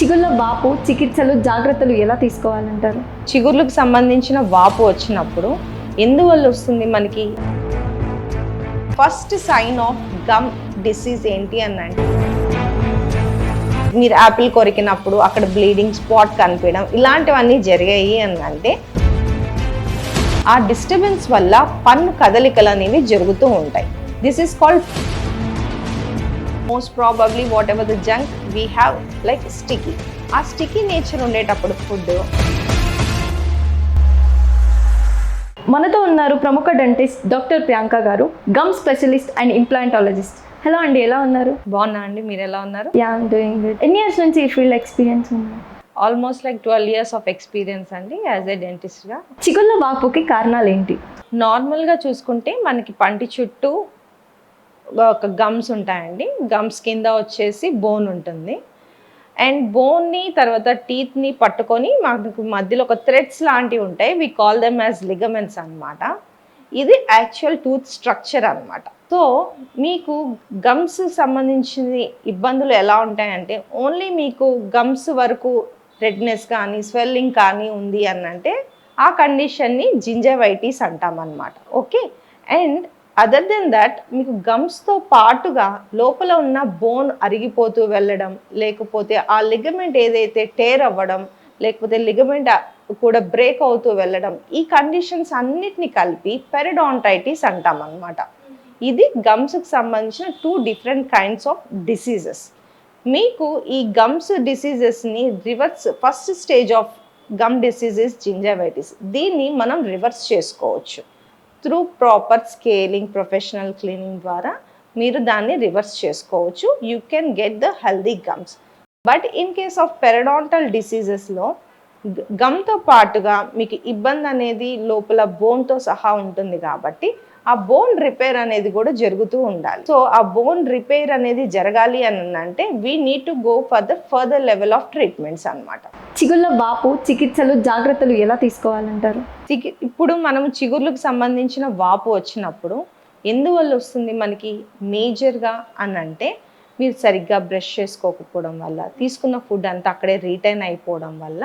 చిగుళ్ళ వాపు చికిత్సలు జాగ్రత్తలు ఎలా తీసుకోవాలంటారు? చిగుర్లకు సంబంధించిన వాపు వచ్చినప్పుడు ఎందువల్ల వస్తుంది మనకి? First sign of gum disease ఏంటి అనంటే, మీరు యాపిల్ కొరికినప్పుడు అక్కడ బ్లీడింగ్ స్పాట్ కనిపించడం ఇలాంటివన్నీ జరిగాయి అంటే ఆ డిస్టర్బెన్స్ వల్ల పన్ను కదలికలు అనేవి జరుగుతూ ఉంటాయి. This is called most probably whatever the junk we have like sticky. ఆ స్టిక్కీ నేచర్ ఉండేటప్పుడు ఫుడ్. మనతో ఉన్నారు ప్రముఖ డెంటిస్ట్ డాక్టర్ ప్రియాంక గారు, gum specialist and implantologist. Hello అండి, ఎలా ఉన్నారు? బాగున్నా అండి, మీరు ఎలా ఉన్నారు? Yeah, I'm doing good. ఎన్ని ఇయర్స్ నుంచి ఈ ఫీల్డ్ ఎక్స్పీరియన్స్ ఉంది? Almost like 12 years of experience అండి యాజ్ ఏ డెంటిస్ట్గా. చిగుళ్ళ వాపుకి కారణాలు ఏంటి? నార్మల్గా చూసుకుంటే మనకి పంటి చుట్టూ ఒక గమ్స్ ఉంటాయండి. గమ్స్ కింద వచ్చేసి బోన్ ఉంటుంది. అండ్ బోన్ని తర్వాత టీత్ని పట్టుకొని మనకు మధ్యలో ఒక థ్రెడ్స్ లాంటివి ఉంటాయి. We call them as ligaments అనమాట. ఇది యాక్చువల్ టూత్ స్ట్రక్చర్ అనమాట. సో మీకు గమ్స్ సంబంధించిన ఇబ్బందులు ఎలా ఉంటాయంటే, ఓన్లీ మీకు గమ్స్ వరకు రెడ్నెస్ కానీ స్వెల్లింగ్ కానీ ఉంది అంటే ఆ కండిషన్ని జింజైవైటిస్ అంటాం అనమాట. Okay. And other than that మీకు గమ్స్తో పాటుగా లోపల ఉన్న బోన్ అరిగిపోతూ వెళ్ళడం, లేకపోతే ఆ లిగమెంట్ ఏదైతే టేర్ అవ్వడం, లేకపోతే లిగమెంట్ కూడా బ్రేక్ అవుతూ వెళ్ళడం, ఈ కండిషన్స్ అన్నిటిని కలిపి పెరిడాంటైటిస్ అంటాం అనమాట. ఇది గమ్స్కి సంబంధించిన 2 different kinds ఆఫ్ డిసీజెస్. మీకు ఈ గమ్స్ డిసీజెస్ని reverse, first stage of gum diseases gingivitis. దీన్ని మనం రివర్స్ చేసుకోవచ్చు through proper scaling, professional cleaning ద్వారా మీరు దాన్ని రివర్స్ చేసుకోవచ్చు. You can get the healthy gums. But in case of periodontal డిసీజెస్లో గమ్తో పాటుగా మీకు ఇబ్బంది అనేది లోపల బోన్తో సహా ఉంటుంది కాబట్టి ఆ బోన్ రిపేర్ అనేది కూడా జరుగుతూ ఉండాలి. సో ఆ బోన్ రిపేర్ అనేది జరగాలి అని అంటే we need to go for the further level of treatments అనమాట. చిగుళ్ళ వాపు చికిత్సలు జాగ్రత్తలు ఎలా తీసుకోవాలంటారు? ఇప్పుడు మనం చిగుర్లకు సంబంధించిన వాపు వచ్చినప్పుడు ఎందువల్ల వస్తుంది మనకి మేజర్గా అని అంటే, మీరు సరిగ్గా బ్రష్ చేసుకోకపోవడం వల్ల, తీసుకున్న ఫుడ్ అంతా అక్కడే రీటైన్ అయిపోవడం వల్ల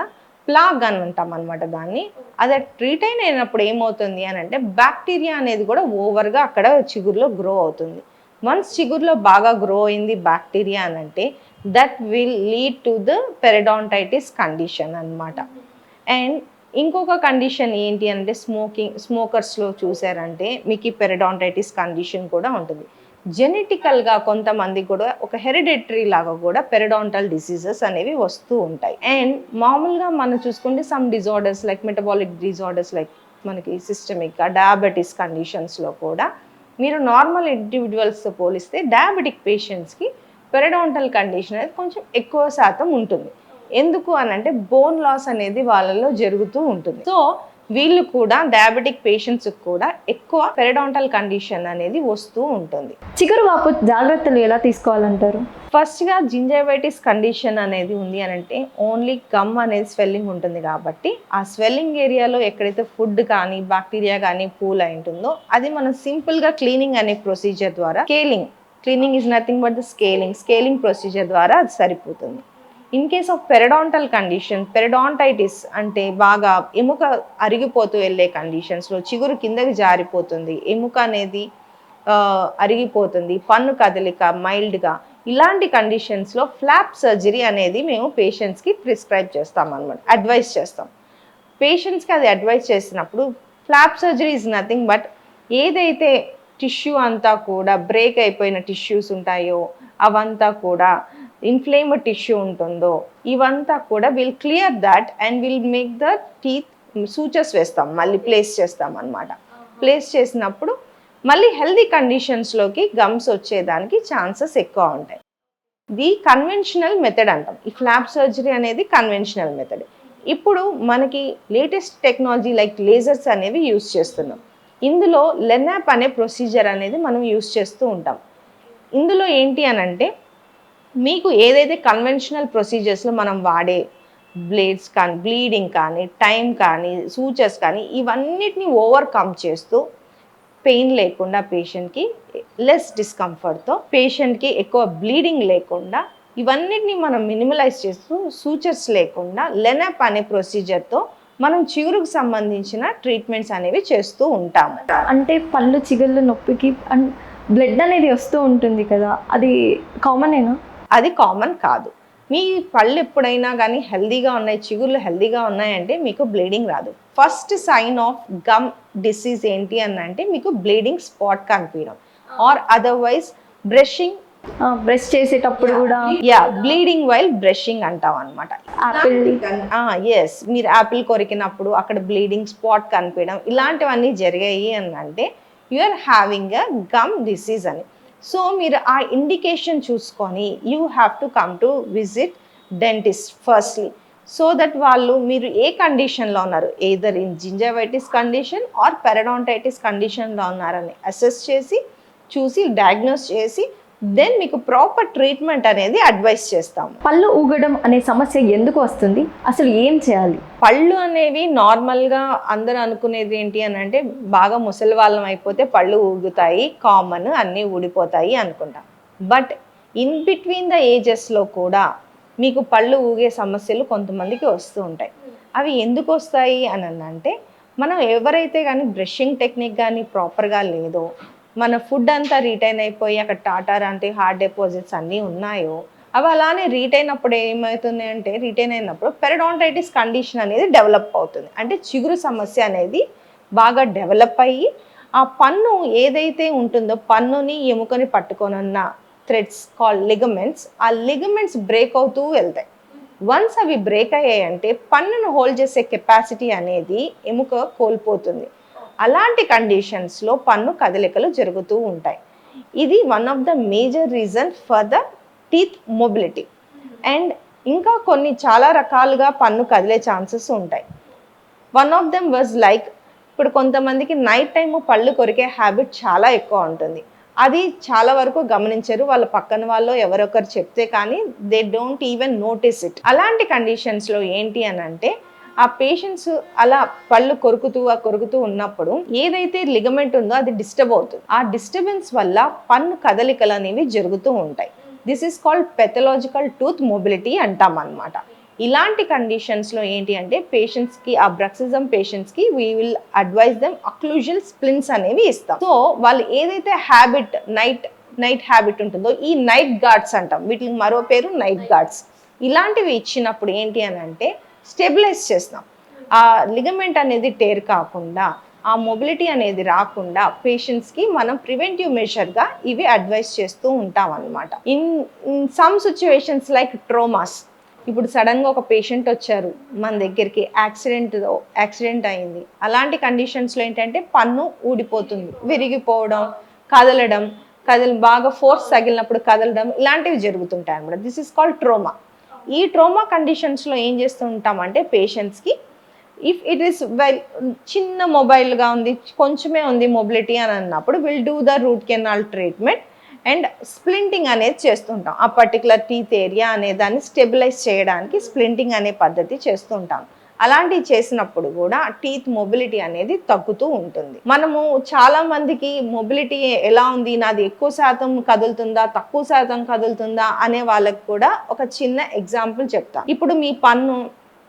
ప్లాగ్ అని అంటాం అనమాట దాన్ని. అది రీటైన్ అయినప్పుడు ఏమవుతుంది అని అంటే బ్యాక్టీరియా అనేది కూడా ఓవర్గా అక్కడ చిగురులో గ్రో అవుతుంది. వన్స్ చిగురులో బాగా గ్రో అయింది బ్యాక్టీరియా అని అంటే that will lead to the periodontitis condition అనమాట. అండ్ ఇంకొక కండిషన్ ఏంటి అంటే స్మోకర్స్లో చూసారంటే మీకు ఈ పెరిడాంటైటిస్ కండిషన్ కూడా ఉంటుంది. జెనెటికల్గా కొంతమంది కూడా ఒక హెరిడిటరీ లాగా కూడా పెరిడాంటల్ డిసీజెస్ అనేవి వస్తూ ఉంటాయి. అండ్ మామూలుగా మనం చూసుకుంటే some disorders like metabolic disorders like మనకి సిస్టమిక్ డయాబెటీస్ కండిషన్స్లో కూడా మీరు నార్మల్ ఇండివిజువల్స్తో పోలిస్తే డయాబెటిక్ పేషెంట్స్కి పెరిడాంటల్ కండిషన్ అనేది కొంచెం ఎక్కువ శాతం ఉంటుంది. ఎందుకు అని అంటే బోన్ లాస్ అనేది వాళ్ళలో జరుగుతూ ఉంటుంది. సో వీళ్ళు కూడా డయాబెటిక్ పేషెంట్స్ కూడా ఎక్కువ పెరిడాంటల్ కండిషన్ అనేది వస్తూ ఉంటుంది. చిగురు వాపు జాగ్రత్తలు ఎలా తీసుకోవాలంటారు? ఫస్ట్గా జింజైవైటిస్ కండిషన్ అనేది ఉంది అని అంటే ఓన్లీ గమ్ అనేది స్వెల్లింగ్ ఉంటుంది కాబట్టి ఆ స్వెల్లింగ్ ఏరియాలో ఎక్కడైతే ఫుడ్ కానీ బ్యాక్టీరియా కానీ పూల్ అయి ఉంటుందో అది మనం సింపుల్గా క్లీనింగ్ అనే ప్రొసీజర్ ద్వారా cleaning is nothing but the scaling procedure ద్వారా అది సరిపోతుంది. In case of periodontal condition, periodontitis అంటే బాగా ఎముక అరిగిపోతూ వెళ్ళే కండిషన్స్లో చిగురు కిందకి జారిపోతుంది, ఎముక అనేది అరిగిపోతుంది, పన్ను కదలిక మైల్డ్గా, ఇలాంటి కండిషన్స్లో ఫ్లాప్ సర్జరీ అనేది మేము పేషెంట్స్కి ప్రిస్క్రైబ్ చేస్తాం అనమాట, అడ్వైస్ చేస్తాం. పేషెంట్స్కి అది అడ్వైస్ చేసినప్పుడు flop surgery is nothing but ఏదైతే టిష్యూ అంతా కూడా బ్రేక్ అయిపోయిన టిష్యూస్ ఉంటాయో అవంతా కూడా ఇన్ఫ్లేమ్డ్ టిష్యూ ఉంటుందో ఇవంతా కూడా will clear that and will make the teeth sutures వేస్తాం, మళ్ళీ ప్లేస్ చేస్తాం అనమాట. ప్లేస్ చేసినప్పుడు మళ్ళీ హెల్దీ కండిషన్స్లోకి గమ్స్ వచ్చేదానికి ఛాన్సెస్ ఎక్కువ ఉంటాయి. ఇది కన్వెన్షనల్ మెథడ్ అంటాం. ఈ ఫ్లాప్ సర్జరీ అనేది కన్వెన్షనల్ మెథడ్. ఇప్పుడు మనకి లేటెస్ట్ టెక్నాలజీ లైక్ లేజర్స్ అనేవి యూస్ చేస్తున్నాం. ఇందులో లెనాప్ అనే ప్రొసీజర్ అనేది మనం యూస్ చేస్తూ ఉంటాం. ఇందులో ఏంటి అని అంటే మీకు ఏదైతే కన్వెన్షనల్ ప్రొసీజర్స్లో మనం వాడే బ్లేడ్స్ కానీ బ్లీడింగ్ కానీ టైం కానీ సూచర్స్ కానీ ఇవన్నిటిని ఓవర్కమ్ చేస్తూ పెయిన్ లేకుండా పేషెంట్కి లెస్ డిస్కంఫర్ట్తో పేషెంట్కి ఎక్కువ బ్లీడింగ్ లేకుండా ఇవన్నిటిని మనం మినిమలైజ్ చేస్తూ సూచర్స్ లేకుండా లెనప్ అనే ప్రొసీజర్తో మనం చిగురుకు సంబంధించిన ట్రీట్మెంట్స్ అనేవి చేస్తూ ఉంటాము. అంటే పళ్ళు చిగుళ్ళు నొప్పికి బ్లడ్ అనేది వస్తూ ఉంటుంది కదా, అది కామనేనా? అది కామన్ కాదు. మీ పళ్ళు ఎప్పుడైనా కానీ హెల్దీగా ఉన్నాయి, చిగుళ్ళు హెల్దీగా ఉన్నాయంటే మీకు బ్లీడింగ్ రాదు. First sign of gum disease ఏంటి అని అంటే మీకు బ్లీడింగ్ స్పాట్ కనిపించడం, ఆర్ అదర్వైజ్ బ్రషింగ్, బ్రష్ చేసేటప్పుడు కూడా బ్లీడింగ్ వైల్ బ్రషింగ్ అంటాం అనమాట. యాపిల్ ఎస్, మీరు యాపిల్ కొరికినప్పుడు అక్కడ బ్లీడింగ్ స్పాట్ కనిపించడం ఇలాంటివన్నీ జరిగాయి అని అంటే you are having a gum disease అని. సో మీరు ఆ ఇండికేషన్ చూసుకొని you have to come to visit dentist firstly, so that వాళ్ళు మీరు ఏ కండిషన్లో ఉన్నారు, either in జింజైవైటిస్ condition or periodontitis కండిషన్లో ఉన్నారని అసెస్ చేసి చూసి డయాగ్నోస్ చేసి దెన్ మీకు ప్రాపర్ ట్రీట్మెంట్ అనేది అడ్వైస్ చేస్తాము. పళ్ళు ఊగడం అనే సమస్య ఎందుకు వస్తుంది, అసలు ఏం చేయాలి? పళ్ళు అనేవి నార్మల్గా అందరూ అనుకునేది ఏంటి అని అంటే బాగా ముసలి వాళ్ళం అయిపోతే పళ్ళు ఊగుతాయి, కామన్, అన్నీ ఊడిపోతాయి అనుకుంటాం. బట్ ఇన్ బిట్వీన్ ద ఏజెస్లో కూడా మీకు పళ్ళు ఊగే సమస్యలు కొంతమందికి వస్తూ ఉంటాయి. అవి ఎందుకు వస్తాయి అని అంటే మనం ఎవరైతే కానీ బ్రషింగ్ టెక్నిక్ కానీ ప్రాపర్గా లేదో, మన ఫుడ్ అంతా రీటైన్ అయిపోయి అక్కడ టాటార్ అంటే హార్ట్ డిపాజిట్స్ అన్నీ ఉన్నాయో అవి అలానే రీటైన్ అప్పుడు ఏమవుతుంది అంటే రీటైన్ అయినప్పుడు పెరడాంటైటిస్ కండిషన్ అనేది డెవలప్ అవుతుంది. అంటే చిగురు సమస్య అనేది బాగా డెవలప్ అయ్యి ఆ పన్ను ఏదైతే ఉంటుందో పన్నుని ఎముకని పట్టుకొనున్న థ్రెడ్స్ కాల్డ్ లిగమెంట్స్, ఆ లిగమెంట్స్ బ్రేక్ అవుతూ వెళ్తాయి. వన్స్ అవి బ్రేక్ అయ్యాయంటే పన్నును హోల్డ్ చేసే కెపాసిటీ అనేది ఎముక కోల్పోతుంది. అలాంటి కండిషన్స్లో పన్ను కదలికలు జరుగుతూ ఉంటాయి. ఇది one of the major reason for the teeth mobility. And ఇంకా కొన్ని చాలా రకాలుగా పన్ను కదిలే ఛాన్సెస్ ఉంటాయి. One of them was like, ఇప్పుడు కొంతమందికి నైట్ టైం పళ్ళు కొరికే హ్యాబిట్ చాలా ఎక్కువ ఉంటుంది. అది చాలా వరకు గమనించరు, వాళ్ళ పక్కన వాళ్ళు ఎవరొకరు చెప్తే కానీ they don't even notice it. అలాంటి కండిషన్స్లో ఏంటి అని అంటే ఆ పేషెంట్స్ అలా పళ్ళు కొరుకుతూ ఉన్నప్పుడు ఏదైతే లిగమెంట్ ఉందో అది డిస్టర్బ్ అవుతుంది. ఆ డిస్టర్బెన్స్ వల్ల పన్ను కదలికలు అనేవి జరుగుతూ ఉంటాయి. This is called pathological tooth mobility అంటాం అన్నమాట. ఇలాంటి కండిషన్స్లో ఏంటి అంటే పేషెంట్స్కి, ఆ బ్రక్సిజం పేషెంట్స్కి వీ విల్ అడ్వైజ్ దెమ్ అక్లూజల్ స్ప్లిన్స్ అనేవి ఇస్తాం. సో వాళ్ళు ఏదైతే హ్యాబిట్ నైట్ హ్యాబిట్ ఉంటుందో ఈ నైట్ గార్డ్స్ అంటాం, వీటికి మరో పేరు నైట్ గార్డ్స్. ఇలాంటివి ఇచ్చినప్పుడు ఏంటి అని అంటే స్టెబిలైజ్ చేస్తాం. ఆ లిగమెంట్ అనేది టేర్ కాకుండా, ఆ మొబిలిటీ అనేది రాకుండా పేషెంట్స్కి మనం ప్రివెంటివ్ మెషర్గా ఇవి అడ్వైస్ చేస్తూ ఉంటాం అన్నమాట. ఇన్ సమ్ సిచ్యువేషన్స్ లైక్ ట్రోమాస్, ఇప్పుడు సడన్గా ఒక పేషెంట్ వచ్చారు మన దగ్గరికి, యాక్సిడెంట్ అయింది. అలాంటి కండిషన్స్లో ఏంటంటే పన్ను ఊడిపోతుంది, విరిగిపోవడం, బాగా ఫోర్స్ తగిలినప్పుడు కదలడం ఇలాంటివి జరుగుతుంటాయి అన్నమాట. This is called ట్రోమా. ఈ ట్రోమా కండిషన్స్లో ఏం చేస్తూ ఉంటామంటే పేషెంట్స్కి ఇఫ్ ఇట్ ఈస్ చిన్న మొబైల్గా ఉంది, కొంచెమే ఉంది మొబిలిటీ అని అన్నప్పుడు will do the root canal treatment and splinting అనేది చేస్తుంటాం. ఆ పర్టికులర్ టీత్ ఏరియా అనే దాన్ని స్టెబిలైజ్ చేయడానికి స్ప్లింటింగ్ అనే పద్ధతి చేస్తుంటాం. అలాంటివి చేసినప్పుడు కూడా టీత్ మొబిలిటీ అనేది తగ్గుతూ ఉంటుంది. మనము చాలా మందికి మొబిలిటీ ఎలా ఉంది, నాది ఎక్కువ శాతం కదులుతుందా తక్కువ శాతం కదులుతుందా అనే వాళ్ళకి కూడా ఒక చిన్న ఎగ్జాంపుల్ చెప్తాను. ఇప్పుడు మీ పన్ను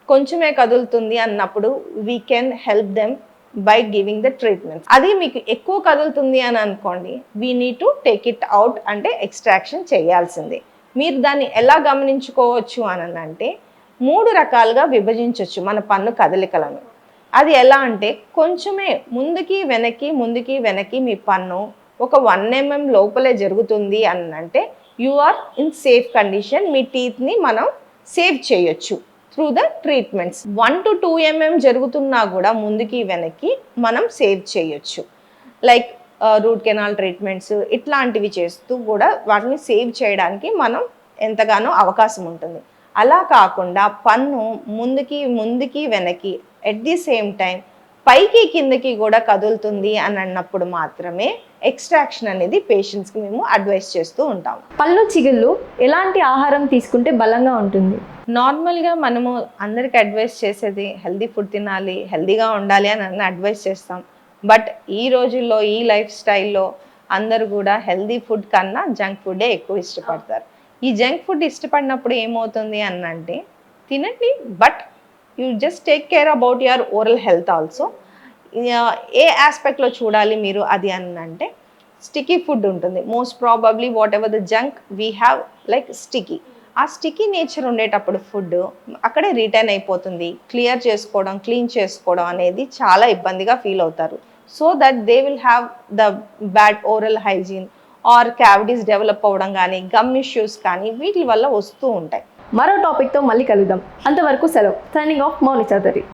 కొంచెమే కదులుతుంది అన్నప్పుడు we can help them by giving the treatment. అది మీకు ఎక్కువ కదులుతుంది అని అనుకోండి, we need to take it out, అంటే ఎక్స్ట్రాక్షన్ చేయాల్సిందే. మీరు దాన్ని ఎలా గమనించుకోవచ్చు అని అంటే 3 రకాలుగా విభజించవచ్చు మన పన్ను కదలికలను. అది ఎలా అంటే కొంచెమే ముందుకి వెనక్కి మీ పన్ను ఒక 1 mm లోపలే జరుగుతుంది అని అంటే you are in safe condition. మీ టీత్ని మనం సేవ్ చేయొచ్చు through the treatments. 1 to 2 mm జరుగుతున్నా కూడా ముందుకి వెనక్కి మనం సేవ్ చేయొచ్చు. లైక్ రూట్ కెనాల్ ట్రీట్మెంట్స్ ఇట్లాంటివి చేస్తూ కూడా వాటిని సేవ్ చేయడానికి మనం ఎంతగానో అవకాశం ఉంటుంది. అలా కాకుండా పన్ను ముందుకి వెనక్కి ఎట్ ది సేమ్ టైం పైకి కిందకి కూడా కదులుతుంది అని అన్నప్పుడు మాత్రమే ఎక్స్ట్రాక్షన్ అనేది పేషెంట్స్కి మేము అడ్వైస్ చేస్తూ ఉంటాం. పళ్ళు చిగుళ్ళు ఎలాంటి ఆహారం తీసుకుంటే బలంగా ఉంటుంది? నార్మల్గా మనము అందరికి అడ్వైస్ చేసేది హెల్దీ ఫుడ్ తినాలి, హెల్దీగా ఉండాలి అని అడ్వైస్ చేస్తాం. బట్ ఈ రోజుల్లో ఈ లైఫ్ స్టైల్లో అందరూ కూడా హెల్దీ ఫుడ్ కన్నా జంక్ ఫుడ్డే ఎక్కువ ఇష్టపడతారు. ఈ జంక్ ఫుడ్ ఇష్టపడినప్పుడు ఏమవుతుంది అంటే తినండి, but you just take care about your oral health also. ఏ ఆస్పెక్ట్లో చూడాలి మీరు అది అంటే స్టికీ ఫుడ్ ఉంటుంది. Most probably whatever the junk we have like sticky, ఆ స్టికీ నేచర్ ఉండేటప్పుడు ఫుడ్ అక్కడే రిటైన్ అయిపోతుంది. క్లియర్ చేసుకోవడం, క్లీన్ చేసుకోవడం అనేది చాలా ఇబ్బందిగా ఫీల్ అవుతారు. So that they will have the bad oral hygiene or cavities develop అవ్వడం కానీ, గమ్ ఇష్యూస్ కానీ వీటి వల్ల వస్తూ ఉంటాయి. మరో టాపిక్తో మళ్ళీ కలుద్దాం. అంతవరకు సెలవు. సైనింగ్ ఆఫ్ మౌని చౌదరి.